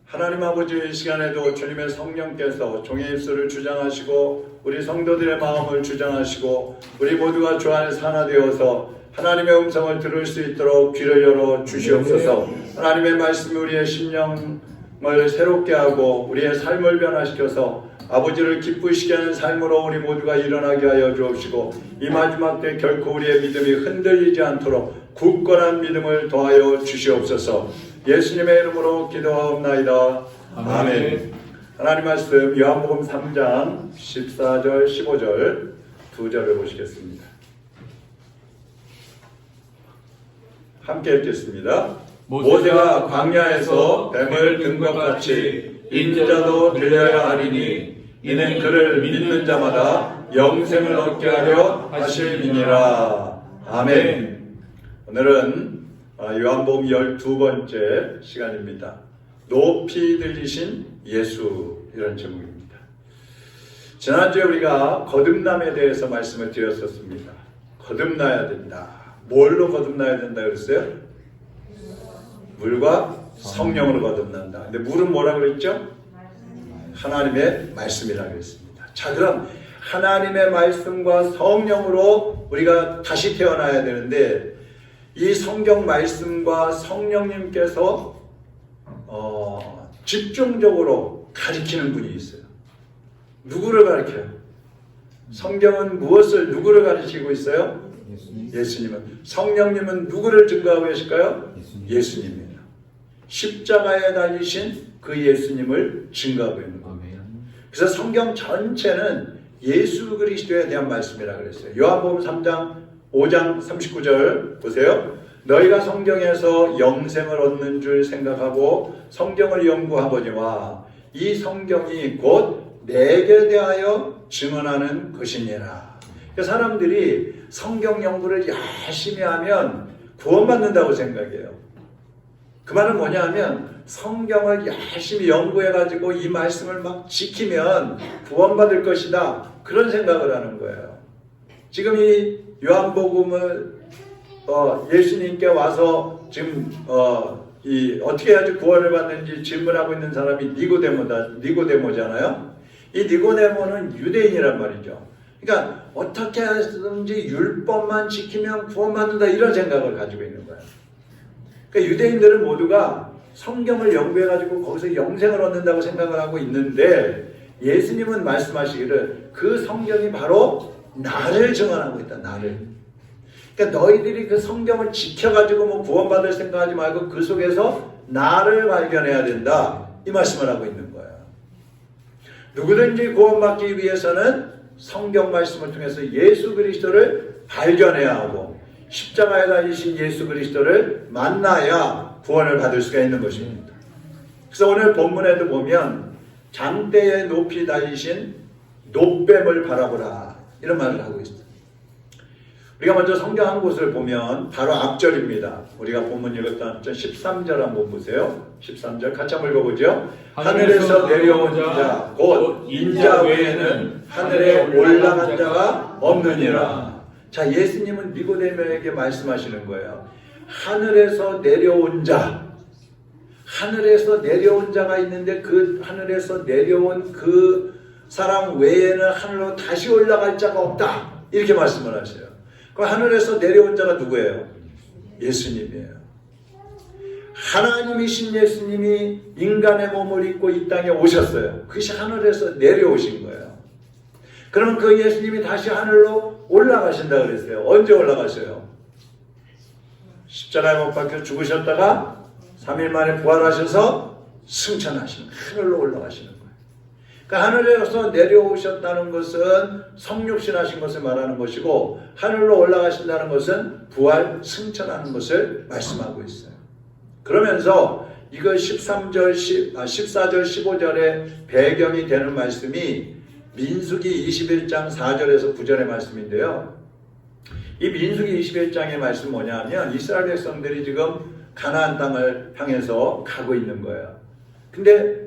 하나님 아버지, 이 시간에도 주님의 성령께서 종의 입술을 주장하시고 우리 성도들의 마음을 주장하시고 우리 모두가 주 안에서 하나 되어서 하나님의 음성을 들을 수 있도록 귀를 열어 주시옵소서. 하나님의 말씀이 우리의 심령을 새롭게 하고 우리의 삶을 변화시켜서 아버지를 기쁘시게 하는 삶으로 우리 모두가 일어나게 하여 주옵시고 이 마지막 때 결코 우리의 믿음이 흔들리지 않도록 굳건한 믿음을 더하여 주시옵소서. 예수님의 이름으로 기도하옵나이다. 아멘. 하나님 말씀 요한복음 3장 14절 15절 두 절을 보시겠습니다. 함께 읽겠습니다. 모세가 광야에서 뱀을 든 것 같이 인자도 들려야 하리니 이는 그를 믿는 자마다 영생을 얻게 하려 하심이니라. 아멘. 오늘은 요한복음 12번째 시간입니다. 높이 들리신 예수, 이런 제목입니다. 지난주에 우리가 거듭남에 대해서 말씀을 드렸었습니다. 거듭나야 된다. 뭘로 거듭나야 된다 그랬어요? 물과 성령으로 거듭난다. 근데 물은 뭐라 그랬죠? 하나님의 말씀이라고 그랬습니다. 자, 그럼 하나님의 말씀과 성령으로 우리가 다시 태어나야 되는데 이 성경 말씀과 성령님께서 집중적으로 가리키는 분이 있어요. 누구를 가리켜요? 성경은 무엇을, 누구를 가리키고 있어요? 예수님은. 성령님은 누구를 증거하고 계실까요? 예수님입니다. 십자가에 달리신 그 예수님을 증거하고 있는 겁니다. 그래서 성경 전체는 예수 그리스도에 대한 말씀이라고 그랬어요. 요한복음 5장 39절 보세요. 너희가 성경에서 영생을 얻는 줄 생각하고 성경을 연구하거니와 이 성경이 곧 내게 대하여 증언하는 것이니라. 사람들이 성경 연구를 열심히 하면 구원받는다고 생각해요. 그 말은 뭐냐 하면 성경을 열심히 연구해가지고 이 말씀을 막 지키면 구원받을 것이다, 그런 생각을 하는 거예요. 지금 이 요한복음을 예수님께 와서 지금 어떻게 해야지 구원을 받는지 질문하고 있는 사람이 니고데모잖아요. 이 니고데모는 유대인이란 말이죠. 그러니까 어떻게 하든지 율법만 지키면 구원받는다, 이런 생각을 가지고 있는 거예요. 그러니까 유대인들은 모두가 성경을 연구해가지고 거기서 영생을 얻는다고 생각을 하고 있는데 예수님은 말씀하시기를 그 성경이 바로 나를 증언하고 있다. 나를. 그러니까 너희들이 그 성경을 지켜가지고 뭐 구원받을 생각하지 말고 그 속에서 나를 발견해야 된다, 이 말씀을 하고 있는 거예요. 누구든지 구원받기 위해서는 성경 말씀을 통해서 예수 그리스도를 발견해야 하고 십자가에 달리신 예수 그리스도를 만나야 구원을 받을 수가 있는 것입니다. 그래서 오늘 본문에도 보면 장대에 높이 달리신 놋뱀을 바라보라, 이런 말을 하고 있어요. 우리가 먼저 성경 한 곳을 보면 바로 앞절입니다. 우리가 본문 읽었던 13절 한번 보세요. 13절 같이 한번 읽어보죠. 하늘에서 내려온 자 곧 인자 외에는 하늘에 올라간 자가 없느니라. 자, 예수님은 니고데모에게 말씀하시는 거예요. 하늘에서 내려온 자, 하늘에서 내려온 자가 있는데 그 하늘에서 내려온 그 사람 외에는 하늘로 다시 올라갈 자가 없다, 이렇게 말씀을 하세요. 그 하늘에서 내려온 자가 누구예요? 예수님이에요. 하나님이신 예수님이 인간의 몸을 입고 이 땅에 오셨어요. 그것이 하늘에서 내려오신 거예요. 그러면 그 예수님이 다시 하늘로 올라가신다 그랬어요. 언제 올라가셔요? 십자가에 못 박혀 죽으셨다가 3일 만에 부활하셔서 승천하시는, 하늘로 올라가시는 거예요. 그러니까 하늘에서 내려오셨다는 것은 성육신 하신 것을 말하는 것이고, 하늘로 올라가신다는 것은 부활, 승천하는 것을 말씀하고 있어요. 그러면서 이거 14절 15절의 배경이 되는 말씀이 민수기 21장 4절에서 9절의 말씀인데요. 이 민수기 21장의 말씀은 뭐냐면 이스라엘 백성들이 지금 가나안 땅을 향해서 가고 있는 거예요. 근데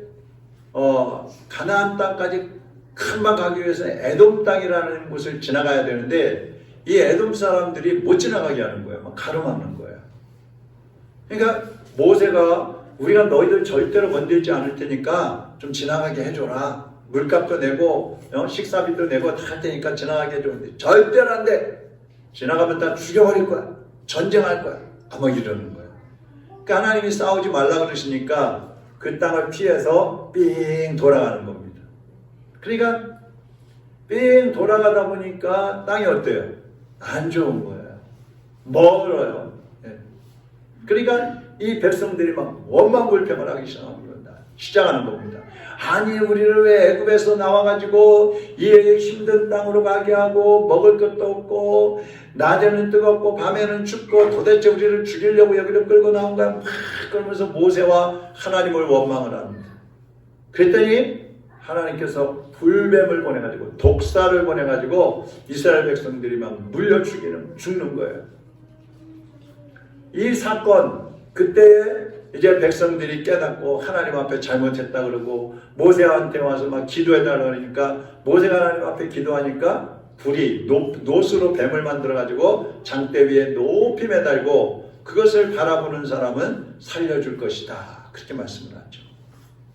가나안 땅까지 금방 가기 위해서는 에돔 땅이라는 곳을 지나가야 되는데 이 에돔 사람들이 못 지나가게 하는 거예요. 막 가로막는 거예요. 그러니까 모세가 우리가 너희들 절대로 건들지 않을 테니까 좀 지나가게 해줘라. 물값도 내고 식사비도 내고 다 할 테니까 지나가게 해주는데 절대로 안 돼. 지나가면 다 죽여버릴 거야. 전쟁할 거야. 아마 이러는 거예요. 그러니까 하나님이 싸우지 말라 그러시니까 그 땅을 피해서 삥 돌아가는 겁니다. 그러니까 삥 돌아가다 보니까 땅이 어때요? 안 좋은 거예요. 멀어요. 그러니까 이 백성들이 막 원망불평을 하기 시작하는 겁니다. 아니 우리를 왜 애굽에서 나와가지고 이 힘든 땅으로 가게 하고 먹을 것도 없고 낮에는 뜨겁고 밤에는 춥고 도대체 우리를 죽이려고 여기를 끌고 나온 거야. 막 그러면서 모세와 하나님을 원망을 합니다. 그랬더니 하나님께서 불뱀을 보내가지고 독사를 보내가지고 이스라엘 백성들이 막 물려 죽는 거예요. 이 사건 그때 이제 백성들이 깨닫고 하나님 앞에 잘못했다 그러고 모세한테 와서 막 기도해달라 그러니까 모세가 하나님 앞에 기도하니까 불이 노수로 뱀을 만들어 가지고 장대 위에 높이 매달고 그것을 바라보는 사람은 살려줄 것이다. 그렇게 말씀을 하죠.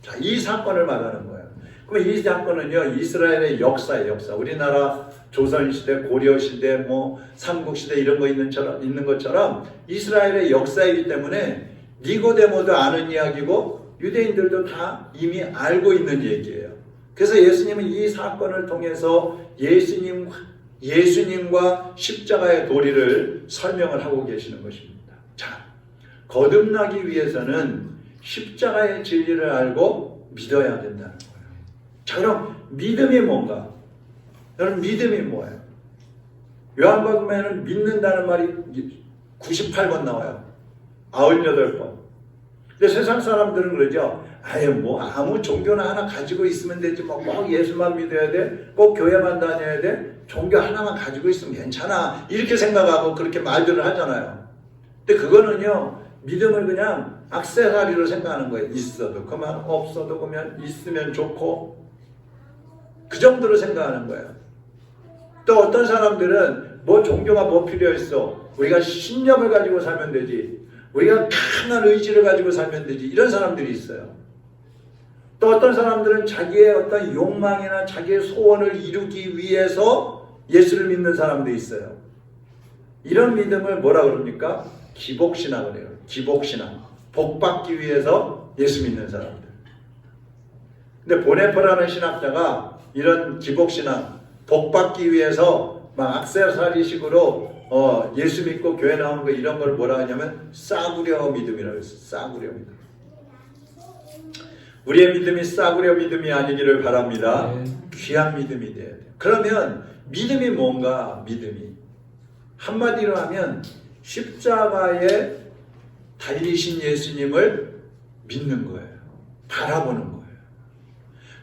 자, 이 사건을 말하는 거예요. 그럼 이 사건은요 이스라엘의 역사예요. 역사. 우리나라 조선시대, 고려시대, 뭐 삼국시대 이런 거 있는 것처럼 이스라엘의 역사이기 때문에 니고데모도 아는 이야기고 유대인들도 다 이미 알고 있는 얘기예요. 그래서 예수님은 이 사건을 통해서 예수님과 십자가의 도리를 설명을 하고 계시는 것입니다. 자, 거듭나기 위해서는 십자가의 진리를 알고 믿어야 된다는 거예요. 자, 그럼 믿음이 뭔가? 여러분 믿음이 뭐예요? 요한복음에는 믿는다는 말이 98번 나와요. 98번. 근데 세상 사람들은 그러죠. 아유 뭐 아무 종교나 하나 가지고 있으면 되지 뭐 꼭 예수만 믿어야 돼? 꼭 교회만 다녀야 돼? 종교 하나만 가지고 있으면 괜찮아. 이렇게 생각하고 그렇게 말들을 하잖아요. 근데 그거는요. 믿음을 그냥 액세서리로 생각하는 거예요. 있어도 그만 없어도 그만 있으면 좋고 그 정도로 생각하는 거예요. 또 어떤 사람들은 뭐 종교가 뭐 필요했어. 우리가 신념을 가지고 살면 되지. 우리가 강한 의지를 가지고 살면 되지. 이런 사람들이 있어요. 또 어떤 사람들은 자기의 어떤 욕망이나 자기의 소원을 이루기 위해서 예수를 믿는 사람도 있어요. 이런 믿음을 뭐라 그럽니까? 기복신앙을 해요. 기복신앙. 복받기 위해서 예수 믿는 사람들. 근데 보네퍼라는 신학자가 이런 기복신앙, 복받기 위해서 막 액세서리식으로 예수 믿고 교회 나오는 거 이런 걸 뭐라 하냐면 싸구려 믿음이라고 했어요. 싸구려 믿음. 우리의 믿음이 싸구려 믿음이 아니기를 바랍니다. 귀한 믿음이 돼야 돼요. 그러면 믿음이 뭔가? 믿음이 한마디로 하면 십자가에 달리신 예수님을 믿는 거예요. 바라보는 거예요.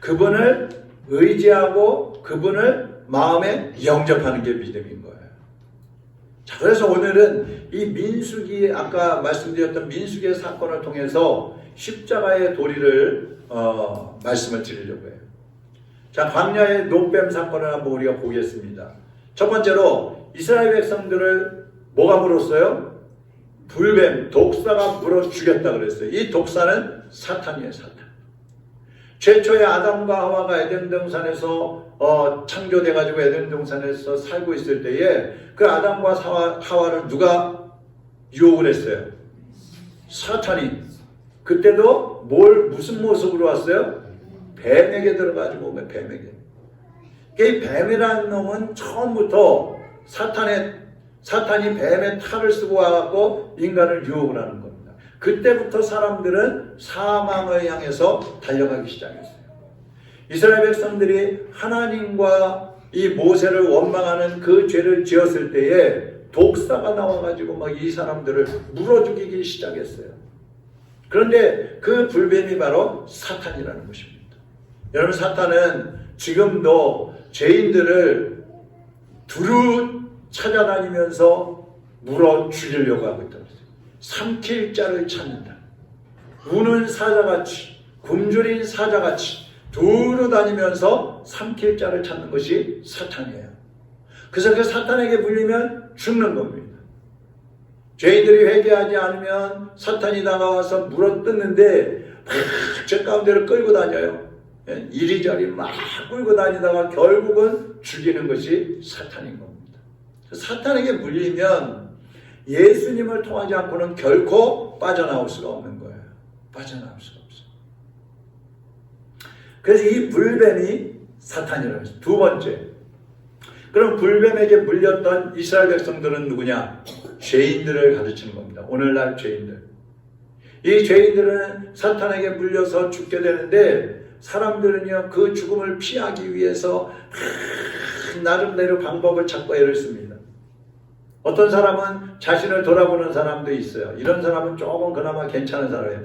그분을 의지하고 그분을 마음에 영접하는 게 믿음인 거예요. 자, 그래서 오늘은 이 민수기 아까 말씀드렸던 민수기의 사건을 통해서 십자가의 도리를 말씀을 드리려고 해요. 자, 광야의 노뱀 사건을 한번 우리가 보겠습니다. 첫 번째로 이스라엘 백성들을 뭐가 물었어요? 불뱀, 독사가 물어 죽였다 그랬어요. 이 독사는 사탄이에요, 사탄. 최초의 아담과 하와가 에덴 동산에서 창조돼가지고 에덴 동산에서 살고 있을 때에 그 아담과 하와를 누가 유혹을 했어요? 사탄이. 그때도 무슨 모습으로 왔어요? 뱀에게 들어가지고 뱀에게. 이 뱀이라는 놈은 처음부터 사탄이 뱀의 탈을 쓰고 와갖고 인간을 유혹을 하는 겁니다. 그때부터 사람들은 사망을 향해서 달려가기 시작했어요. 이스라엘 백성들이 하나님과 이 모세를 원망하는 그 죄를 지었을 때에 독사가 나와가지고 막 이 사람들을 물어 죽이기 시작했어요. 그런데 그 불뱀이 바로 사탄이라는 것입니다. 여러분, 사탄은 지금도 죄인들을 두루 찾아다니면서 물어 죽이려고 하고 있다고 했어요. 삼킬 자를 찾는다. 우는 사자같이, 굶주린 사자같이 두루 다니면서 삼킬 자를 찾는 것이 사탄이에요. 그래서 그 사탄에게 물리면 죽는 겁니다. 죄인들이 회개하지 않으면 사탄이 다가와서 물어뜯는데 제 가운데로 끌고 다녀요. 이리저리 막 끌고 다니다가 결국은 죽이는 것이 사탄인 겁니다. 사탄에게 물리면 예수님을 통하지 않고는 결코 빠져나올 수가 없는 거예요. 빠져나올 수가 없어요. 그래서 이 불뱀이 사탄이라고 했어요. 두 번째, 그럼 불뱀에게 물렸던 이스라엘 백성들은 누구냐? 죄인들을 가르치는 겁니다. 오늘날 죄인들. 이 죄인들은 사탄에게 물려서 죽게 되는데 사람들은요, 그 죽음을 피하기 위해서 나름대로 방법을 찾고 애를 씁니다. 어떤 사람은 자신을 돌아보는 사람도 있어요. 이런 사람은 조금 그나마 괜찮은 사람이에요.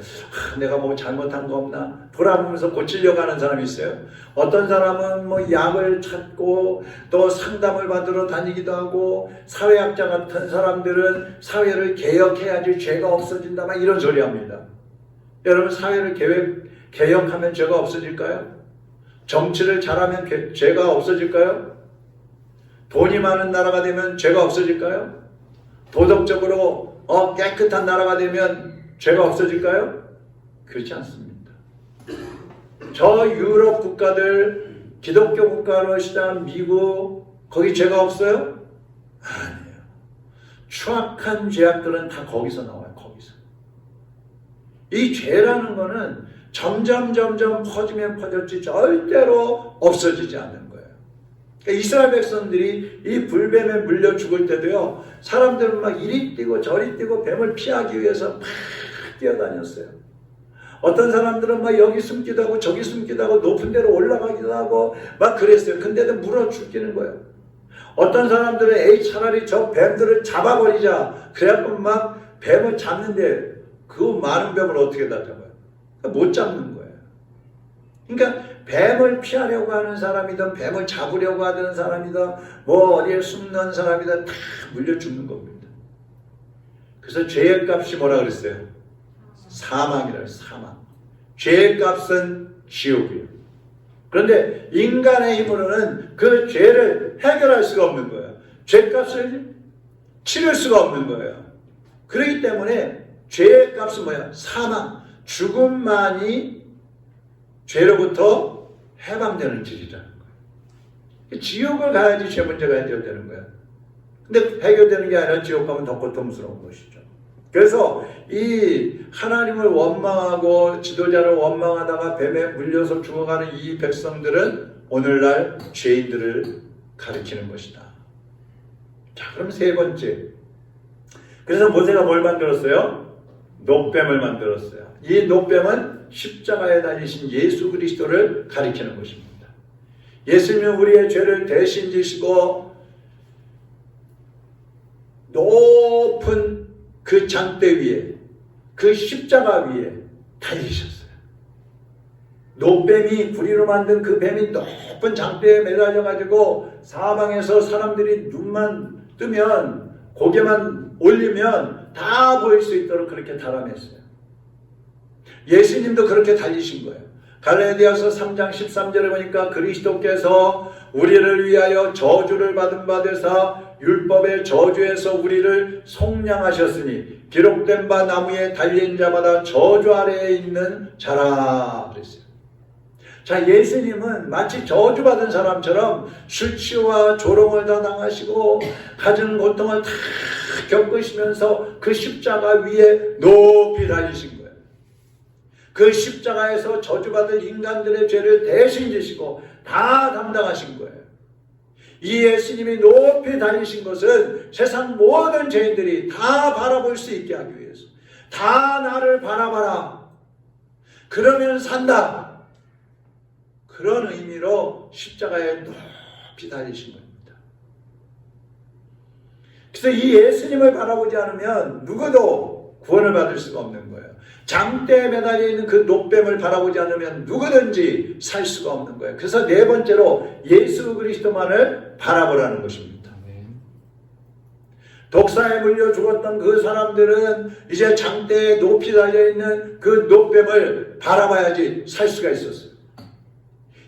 내가 뭐 잘못한 거 없나? 돌아보면서 고치려고 하는 사람이 있어요. 어떤 사람은 뭐 약을 찾고 또 상담을 받으러 다니기도 하고, 사회학자 같은 사람들은 사회를 개혁해야지 죄가 없어진다 막 이런 소리 합니다. 여러분, 사회를 개혁하면 죄가 없어질까요? 정치를 잘하면 죄가 없어질까요? 돈이 많은 나라가 되면 죄가 없어질까요? 도덕적으로 깨끗한 나라가 되면 죄가 없어질까요? 그렇지 않습니다. 저 유럽 국가들, 기독교 국가로 시작한 미국, 거기 죄가 없어요? 아니에요. 추악한 죄악들은 다 거기서 나와요. 거기서. 이 죄라는 거는 점점 퍼지면 퍼졌지 절대로 없어지지 않는 거예요. 그러니까 이스라엘 백성들이 이 불뱀에 물려 죽을 때도요, 사람들은 막 이리 뛰고 저리 뛰고 뱀을 피하기 위해서 막 뛰어다녔어요. 어떤 사람들은 막 여기 숨기도 하고 저기 숨기도 하고 높은 데로 올라가기도 하고 막 그랬어요. 근데도 물어 죽이는 거예요. 어떤 사람들은 에이 차라리 저 뱀들을 잡아버리자 그래갖고 막 뱀을 잡는데 그 많은 뱀을 어떻게 다 잡아요? 못 잡는 거예요. 그러니까 뱀을 피하려고 하는 사람이든 뱀을 잡으려고 하는 사람이든 뭐 어디에 숨는 사람이든 다 물려 죽는 겁니다. 그래서 죄의 값이 뭐라 그랬어요? 사망이라 했어요. 사망. 죄의 값은 지옥이에요. 그런데 인간의 힘으로는 그 죄를 해결할 수가 없는 거예요. 죄값을 치를 수가 없는 거예요. 그렇기 때문에 죄의 값은 뭐야? 사망. 죽음만이 죄로부터 해방되는 길이라는 거예요. 지옥을 가야지 죄 문제가 해결되는 거예요. 근데 해결되는 게 아니라 지옥 가면 더 고통스러운 것이죠. 그래서 이 하나님을 원망하고 지도자를 원망하다가 뱀에 물려서 죽어가는 이 백성들은 오늘날 죄인들을 가리키는 것이다. 자, 그럼 세 번째. 그래서 모세가 뭘 만들었어요? 놋뱀을 만들었어요. 이 놋뱀은 십자가에 달리신 예수 그리스도를 가리키는 것입니다. 예수님은 우리의 죄를 대신 지시고 높은 그 장대 위에, 그 십자가 위에 달리셨어요. 놋뱀이 구리로 만든 그 뱀이 높은 장대에 매달려가지고 사방에서 사람들이 눈만 뜨면 고개만 올리면 다 보일 수 있도록 그렇게 달아냈어요. 예수님도 그렇게 달리신 거예요. 갈라디아서 3장 13절에 보니까 그리스도께서 우리를 위하여 저주를 받은 바 되사 율법의 저주에서 우리를 속량하셨으니 기록된 바 나무에 달린 자마다 저주 아래에 있는 자라 그랬어요. 자, 예수님은 마치 저주받은 사람처럼 수치와 조롱을 다 당하시고 가진 고통을 다 겪으시면서 그 십자가 위에 높이 달리신 거예요. 그 십자가에서 저주받은 인간들의 죄를 대신 지시고 다 담당하신 거예요. 이 예수님이 높이 달리신 것은 세상 모든 죄인들이 다 바라볼 수 있게 하기 위해서, 다 나를 바라봐라, 그러면 산다, 그런 의미로 십자가에 높이 달리신 겁니다. 그래서 이 예수님을 바라보지 않으면 누구도 구원을 받을 수가 없는 거예요. 장대에 매달려 있는 그 놋뱀을 바라보지 않으면 누구든지 살 수가 없는 거예요. 그래서 네 번째로 예수 그리스도만을 바라보라는 것입니다. 독사에 물려 죽었던 그 사람들은 이제 장대에 높이 달려있는 그 놋뱀을 바라봐야지 살 수가 있었어요.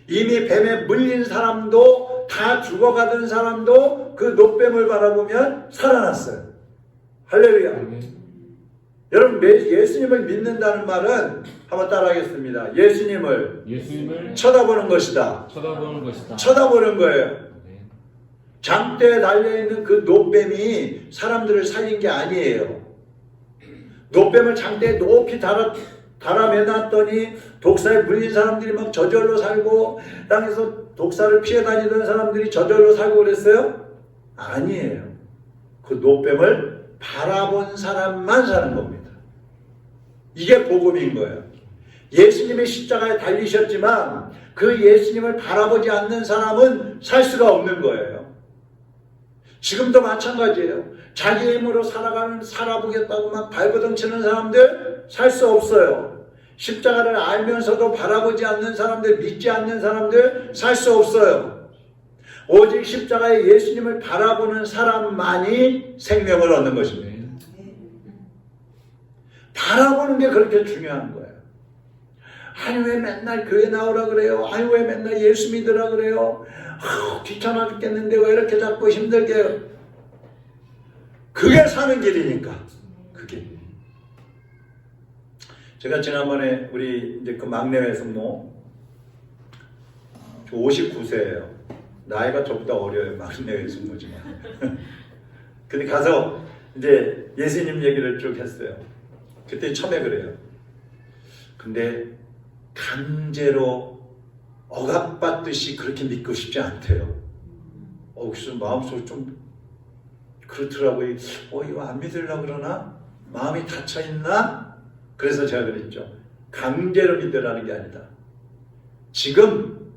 이미 뱀에 물린 사람도, 다 죽어가던 사람도 그 놋뱀을 바라보면 살아났어요. 할렐루야. 아멘. 여러분 예수님을 믿는다는 말은 한번 따라하겠습니다. 예수님을 쳐다보는 것이다. 쳐다보는 것이다. 쳐다보는 거예요. 아멘. 장대에 달려있는 그 노뱀이 사람들을 살린 게 아니에요. 노뱀을 장대에 높이 달아매놨더니 독사에 물린 사람들이 막 저절로 살고 땅에서 독사를 피해 다니던 사람들이 저절로 살고 그랬어요? 아니에요. 그 노뱀을 바라본 사람만 사는 겁니다. 이게 복음인 거예요. 예수님의 십자가에 달리셨지만 그 예수님을 바라보지 않는 사람은 살 수가 없는 거예요. 지금도 마찬가지예요. 자기 힘으로 살아보겠다고 막 발버둥 치는 사람들 살 수 없어요. 십자가를 알면서도 바라보지 않는 사람들, 믿지 않는 사람들 살 수 없어요. 오직 십자가에 예수님을 바라보는 사람만이 생명을 얻는 것입니다. 바라보는 게 그렇게 중요한 거예요. 아니 왜 맨날 교회 나오라 그래요? 아니 왜 맨날 예수 믿으라 그래요? 귀찮아 죽겠는데 왜 이렇게 자꾸 힘들게 해요? 그게 사는 길이니까. 그게. 제가 지난번에 우리 이제 그 막내 외숙모 59세예요. 나이가 저보다 어려요. 막내 외숙모지만. 근데 가서 이제 예수님 얘기를 쭉 했어요. 그때 처음에 그래요. 근데 강제로 억압받듯이 그렇게 믿고 싶지 않대요. 그래서 마음속으로 좀 그렇더라고요. 이거 안 믿으려고 그러나? 마음이 닫혀있나? 그래서 제가 그랬죠. 강제로 믿으라는 게 아니다. 지금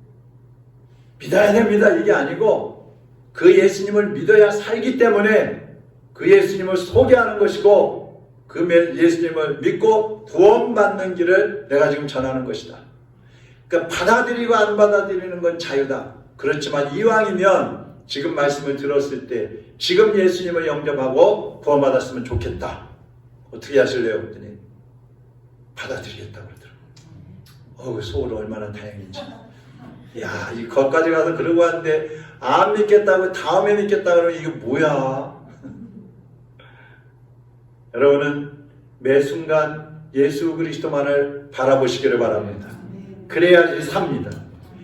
믿어야 됩니다. 이게 아니고 그 예수님을 믿어야 살기 때문에 그 예수님을 소개하는 것이고 그 예수님을 믿고 구원받는 길을 내가 지금 전하는 것이다. 그러니까 받아들이고 안 받아들이는 건 자유다. 그렇지만 이왕이면 지금 말씀을 들었을 때 지금 예수님을 영접하고 구원받았으면 좋겠다. 어떻게 하실래요? 그랬더니 받아들이겠다고 그러더라고요. 속으로 얼마나 다행인지. 야, 거기까지 가서 그러고 왔는데 안 믿겠다고 다음에 믿겠다 그러면 이게 뭐야? 여러분은 매 순간 예수 그리스도만을 바라보시기를 바랍니다. 그래야지 삽니다.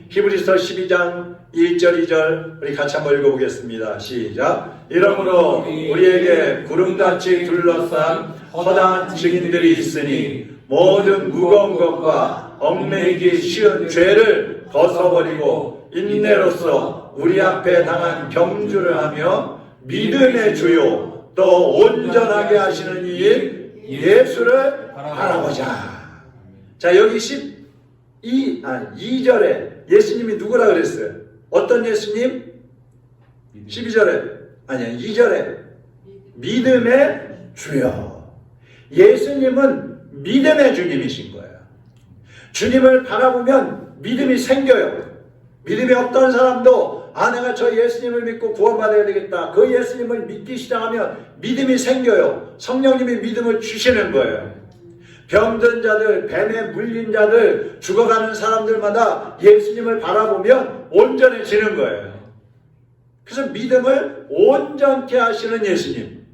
히브리서 12장 1절 2절 우리 같이 한번 읽어보겠습니다. 시작. 이러므로 우리에게 구름같이 둘러싼 허다한 증인들이 있으니 모든 무거운 것과 얽매이기 쉬운 죄를 벗어버리고 인내로써 우리 앞에 당한 경주를 하며 믿음의 주요 또 온전하게 하시는 이인 예수를 바라보자. 자, 여기 2절에 예수님이 누구라 그랬어요? 어떤 예수님? 12절에 아니야 2절에 믿음의 주여. 예수님은 믿음의 주님이신 거예요. 주님을 바라보면 믿음이 생겨요. 믿음이 없던 사람도 내가 저 예수님을 믿고 구원받아야 되겠다. 그 예수님을 믿기 시작하면 믿음이 생겨요. 성령님이 믿음을 주시는 거예요. 병든 자들, 뱀에 물린 자들, 죽어가는 사람들마다 예수님을 바라보면 온전해지는 거예요. 그래서 믿음을 온전케 하시는 예수님.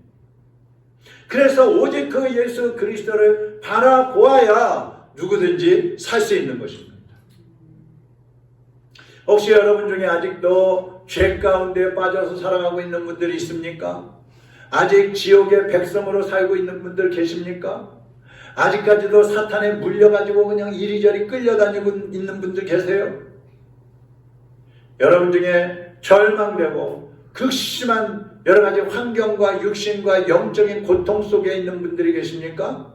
그래서 오직 그 예수 그리스도를 바라보아야 누구든지 살 수 있는 것입니다. 혹시 여러분 중에 아직도 죄 가운데 빠져서 살아가고 있는 분들이 있습니까? 아직 지옥의 백성으로 살고 있는 분들 계십니까? 아직까지도 사탄에 물려가지고 그냥 이리저리 끌려다니고 있는 분들 계세요? 여러분 중에 절망되고 극심한 여러 가지 환경과 육신과 영적인 고통 속에 있는 분들이 계십니까?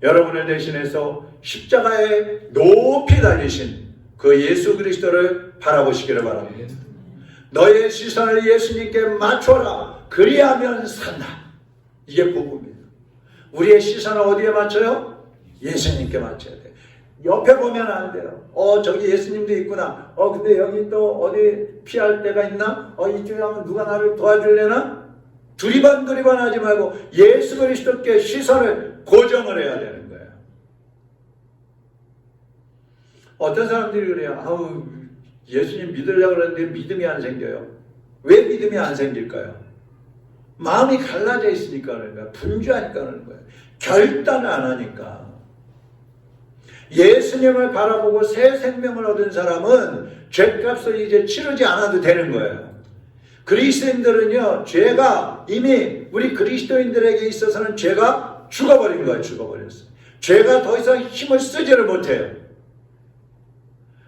여러분을 대신해서 십자가에 높이 달리신 그 예수 그리스도를 바라보시기를 바랍니다. 너의 시선을 예수님께 맞춰라. 그리하면 산다. 이게 복음입니다. 우리의 시선을 어디에 맞춰요? 예수님께 맞춰야 돼요. 옆에 보면 안 돼요. 저기 예수님도 있구나. 근데 여기 또 어디 피할 데가 있나? 이쪽에 하면 누가 나를 도와줄래나? 두리번 하지 말고 예수 그리스도께 시선을 고정을 해야 되는 거예요. 어떤 사람들이 그래요. 예수님 믿으려고 그러는데 믿음이 안 생겨요. 왜 믿음이 안 생길까요? 마음이 갈라져 있으니까 그런 거야. 분주하니까 그런 거야. 결단을 안 하니까. 예수님을 바라보고 새 생명을 얻은 사람은 죄값을 이제 치르지 않아도 되는 거예요. 그리스도인들은요, 죄가 이미 우리 그리스도인들에게 있어서는 죄가 죽어버린 거예요. 죽어버렸어요. 죄가 더 이상 힘을 쓰지를 못해요.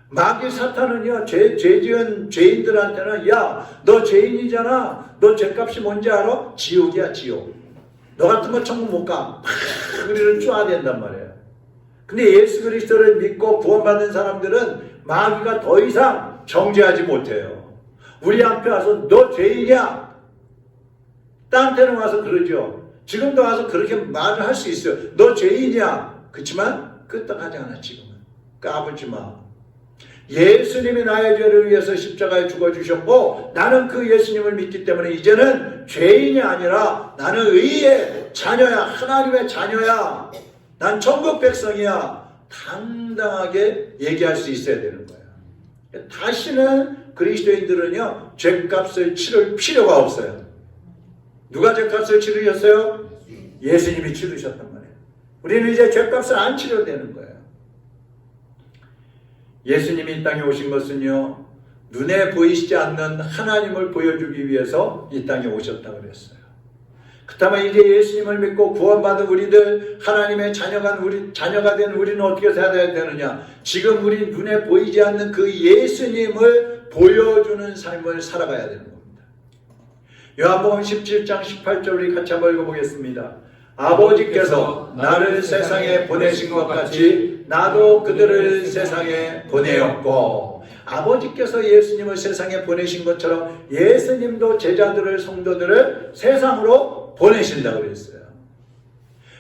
마귀 사탄은요, 죄 지은 죄인들한테는, 야, 너 죄인이잖아. 너 죄값이 뭔지 알아? 지옥이야, 지옥. 너 같은 거 천국 못 가. 막 우리를 쪼아댄단 말이에요. 근데 예수 그리스도를 믿고 구원받은 사람들은 마귀가 더 이상 정죄하지 못해요. 우리 앞에 와서 너 죄인이야. 딴 때는 와서 그러죠. 지금도 와서 그렇게 말을 할 수 있어요. 너 죄인이야. 그렇지만 끄떡하지 않아 지금은. 까불지 마. 예수님이 나의 죄를 위해서 십자가에 죽어주셨고 나는 그 예수님을 믿기 때문에 이제는 죄인이 아니라 나는 의의 자녀야. 하나님의 자녀야. 난 천국 백성이야. 당당하게 얘기할 수 있어야 되는 거예요. 다시는 그리스도인들은요, 죄값을 치를 필요가 없어요. 누가 죄값을 치르셨어요? 예수님이 치르셨단 말이에요. 우리는 이제 죄값을 안 치러도 되는 거예요. 예수님이 이 땅에 오신 것은요, 눈에 보이시지 않는 하나님을 보여주기 위해서 이 땅에 오셨다고 그랬어요. 그렇다면 이제 예수님을 믿고 구원받은 우리들, 하나님의 자녀가 된 우리는 어떻게 살아야 되느냐? 지금 우리 눈에 보이지 않는 그 예수님을 보여주는 삶을 살아가야 되는 겁니다. 요한복음 17장 18절 우리 같이 한번 읽어보겠습니다. 아버지께서 나를 세상에 보내신 것 같이 나도 그들을 세상에 보내었고, 아버지께서 예수님을 세상에 보내신 것처럼 예수님도 제자들을, 성도들을 세상으로 보내신다고 그랬어요.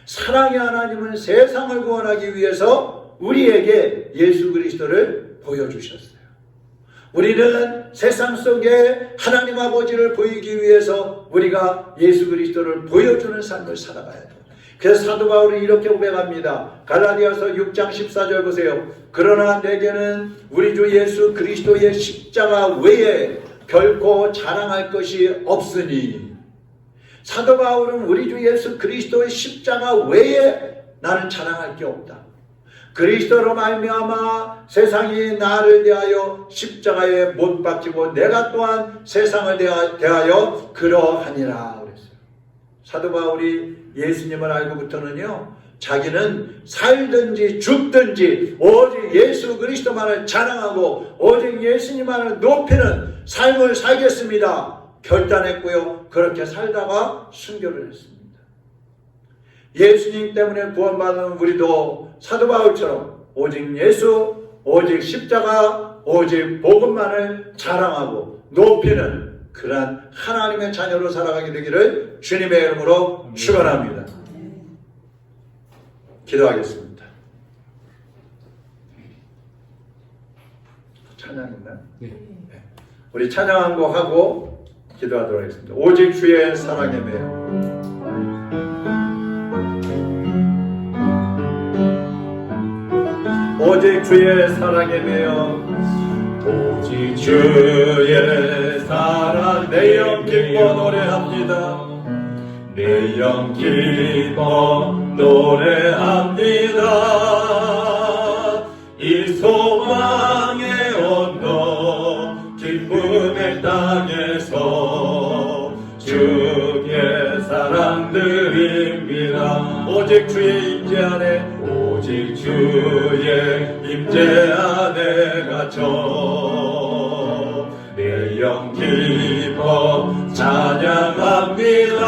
사랑의 하나님은 세상을 구원하기 위해서 우리에게 예수 그리스도를 보여주셨어요. 우리는 세상 속에 하나님 아버지를 보이기 위해서 우리가 예수 그리스도를 보여주는 삶을 살아가야 돼요. 그래서 사도 바울이 이렇게 고백합니다. 갈라디아서 6장 14절 보세요. 그러나 내게는 우리 주 예수 그리스도의 십자가 외에 결코 자랑할 것이 없으니. 사도 바울은 우리 주 예수 그리스도의 십자가 외에 나는 자랑할 게 없다. 그리스도로 말미암아 세상이 나를 대하여 십자가에 못 박히고 내가 또한 세상을 대하여 그러하니라 그랬어요. 사도 바울이 예수님을 알고부터는요, 자기는 살든지 죽든지 오직 예수 그리스도만을 자랑하고 오직 예수님만을 높이는 삶을 살겠습니다. 결단했고요. 그렇게 살다가 순교를 했습니다. 예수님 때문에 구원받은 우리도 사도 바울처럼 오직 예수, 오직 십자가, 오직 복음만을 자랑하고 높이는 그러한 하나님의 자녀로 살아가게 되기를 주님의 이름으로 축원합니다. 기도하겠습니다. 찬양했나요? 네. 우리 찬양 한 곡 하고 기도하도록 하겠습니다. 오직 주의 사랑에 매여. 오직 주의 사랑에 매여. 오직 주의 사랑 내 영 기뻐 노래합니다. 내 영 기뻐 노래합니다. 이 소망의 언덕 기쁨의 땅에서 주의 사랑 드립니다. 오직 주의 임재 안에, 오직 주의 임재 안에 갇혀 내 영 기뻐 찬양합니다.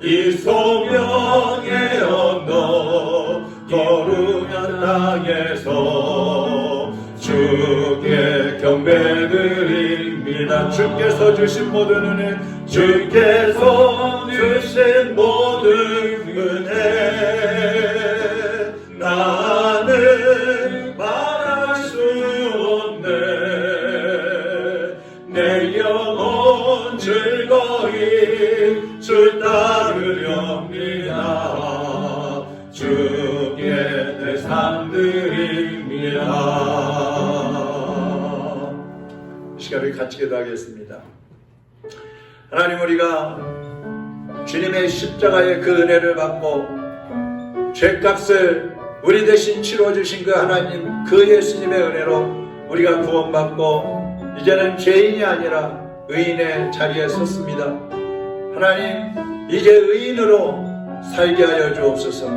이 소명의 언덕 거룩한 땅에서 주께 경배드립니다. 주께서 주신 모든 은혜, 주께서 주신 모든 은혜 나는 말할 수 없네. 내 영혼 즐거이 주 따르렵니다. 주께 내 삶 드립니다. 이 시간에 같이 기도하겠습니다. 하나님, 우리가 주님의 십자가의 그 은혜를 받고 죄값을 우리 대신 치러주신 그 하나님, 그 예수님의 은혜로 우리가 구원받고 이제는 죄인이 아니라 의인의 자리에 섰습니다. 하나님, 이제 의인으로 살게 하여 주옵소서.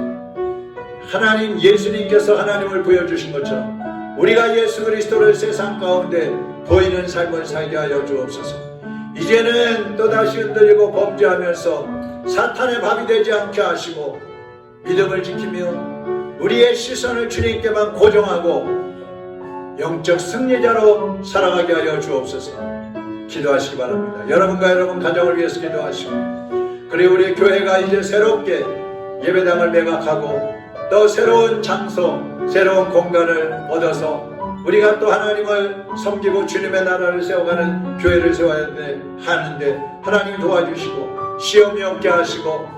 하나님, 예수님께서 하나님을 보여주신 것처럼 우리가 예수 그리스도를 세상 가운데 보이는 삶을 살게 하여 주옵소서. 이제는 또다시 흔들리고 범죄하면서 사탄의 밥이 되지 않게 하시고 믿음을 지키며 우리의 시선을 주님께만 고정하고 영적 승리자로 살아가게 하여 주옵소서. 기도하시기 바랍니다. 여러분과 여러분 가정을 위해서 기도하시고, 그리고 우리 교회가 이제 새롭게 예배당을 매각하고 또 새로운 장소, 새로운 공간을 얻어서 우리가 또 하나님을 섬기고 주님의 나라를 세워가는 교회를 세워야 하는데, 하나님 도와주시고 시험이 없게 하시고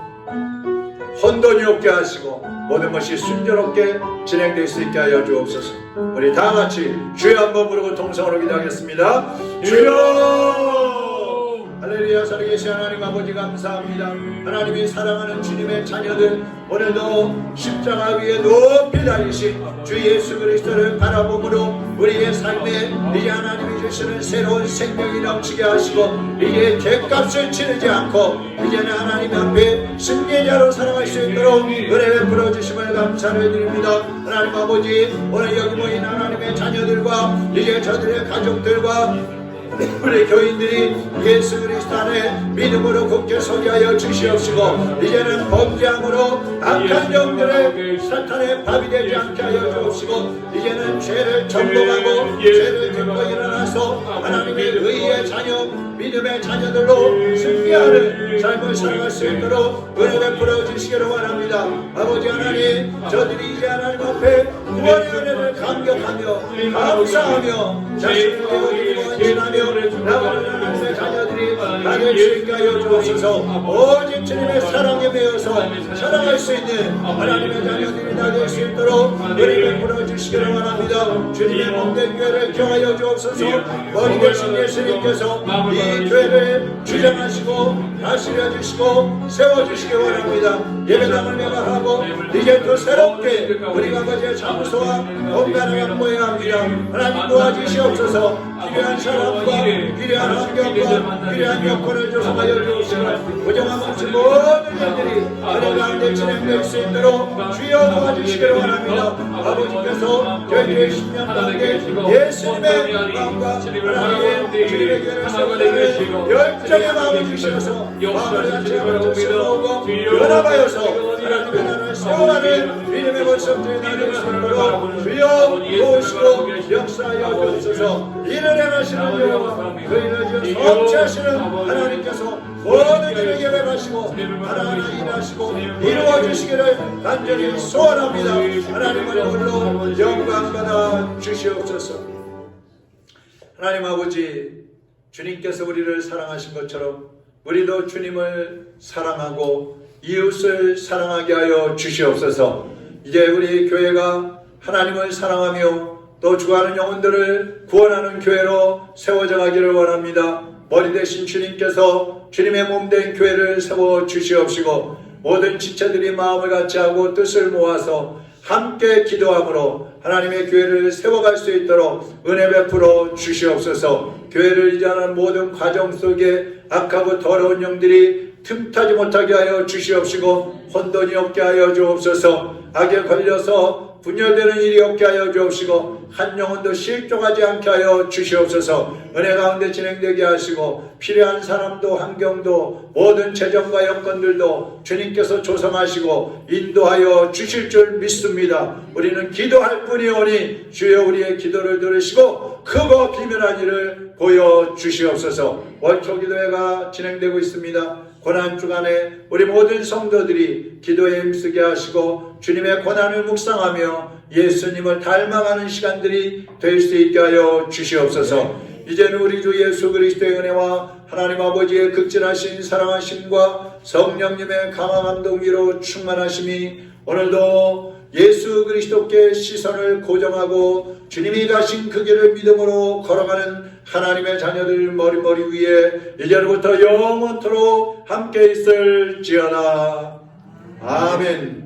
혼돈이 없게 하시고 모든 것이 순조롭게 진행될 수 있게 하여 주옵소서. 우리 다 같이 주여 한번 부르고 통성으로 기도하겠습니다. 주여! 할렐루야. 살아계신 하나님 아버지, 감사합니다. 하나님이 사랑하는 주님의 자녀들, 오늘도 십자가 위에 높이 달리신 주 예수 그리스도를 바라보므로 우리의 삶에 이제 하나님이 주시는 새로운 생명이 넘치게 하시고 이제 죄값을 치르지 않고 이제는 하나님 앞에 승리자로 살아갈 수 있도록 은혜 베풀어 주심을 감사를 드립니다. 하나님 아버지, 오늘 여기 모인 하나님의 자녀들과 이제 저들의 가족들과 우리 교인들이 예수 그리스도 안에 믿음으로 굳게 서게 하여 주시옵시고, 이제는 범죄함으로 악한 영들의 사탄의 밥이 되지 않게 하여 주옵시고, 이제는 죄를 정복하고 죄를 딛고 일어나서 하나님의 의의 자녀, 믿음의 자녀들로 승리하는 삶을 살아갈 수 있도록 은혜 베풀어 주시기를 원합니다. 아버지 하나님, 저들이 이제 하나님 앞에 구원의 은혜를 감격하며 감사하며 자신을 배워드리고 헌신하며 나가는 하나님의 자녀들이 다될 수 있게 하여 주옵소서. 오직 주님의 사랑에 매여서 살아갈 수 있는 하나님의 자녀들이 다될 수 있도록 은혜 베풀어 주시기를 원합니다. 주님의 몸된 교회를 경하여 주옵소서. 머리 대신 예수님께서 이 교회를 주장하시고 다스려 주시고 세워주시기 원합니다. 예배당을 매각하고 이제 또 새롭게 우리가 아버지의 장소와 공간을 확보해야 합니다. 하나님 도와주시옵소서. 필요한 사람과 필요한 환경과 필요한 여건을 조성하여 주시고 부정함 없이 모든 일들이 은혜 가운데 진행될 수 있도록 주여 도와주시기를 원합니다. 아버지께서 저희들의 10년 가운데 예수님의 마음과 하나님의 주님의 교회를 세우는 열정의 마음을 주셔서 마음을 같이 한번 세워오고 연합하여서 하나님의 나라를 세워가는 믿음의 모습들이 나를 수 있도록 주여 도우시고 역사하여 주옵소서. 이를 행하시는 여호와, 그 일을 성취하시는 하나님께서 모든 일을 예배하시고 하나하나 일하시고 이루어주시기를 간절히 소원합니다. 하나님을 홀로 영광받아 주시옵소서. 하나님 아버지, 주님께서 우리를 사랑하신 것처럼 우리도 주님을 사랑하고 이웃을 사랑하게 하여 주시옵소서. 이제 우리 교회가 하나님을 사랑하며 또 죽어가는 영혼들을 구원하는 교회로 세워져 가기를 원합니다. 머리 대신 주님께서 주님의 몸된 교회를 세워 주시옵시고 모든 지체들이 마음을 같이 하고 뜻을 모아서 함께 기도함으로 하나님의 교회를 세워갈 수 있도록 은혜 베풀어 주시옵소서. 교회를 이전하는 모든 과정 속에 악하고 더러운 영들이 틈타지 못하게 하여 주시옵시고 혼돈이 없게 하여 주옵소서. 악에 걸려서 분열되는 일이 없게 하여 주옵시고 한 영혼도 실종하지 않게 하여 주시옵소서. 은혜 가운데 진행되게 하시고 필요한 사람도 환경도 모든 재정과 여건들도 주님께서 조성하시고 인도하여 주실 줄 믿습니다. 우리는 기도할 뿐이오니 주여 우리의 기도를 들으시고 크고 비밀한 일을 보여주시옵소서. 월초기도회가 진행되고 있습니다. 고난주간에 우리 모든 성도들이 기도에 힘쓰게 하시고 주님의 고난을 묵상하며 예수님을 닮아가는 시간들이 될 수 있게 하여 주시옵소서. 이제는 우리 주 예수 그리스도의 은혜와 하나님 아버지의 극진하신 사랑하심과 성령님의 강함한 동기로 충만하심이 오늘도 예수 그리스도께 시선을 고정하고 주님이 가신 그 길을 믿음으로 걸어가는 하나님의 자녀들 머리 위에 이제로부터 영원토록 함께 있을지어다. 아멘.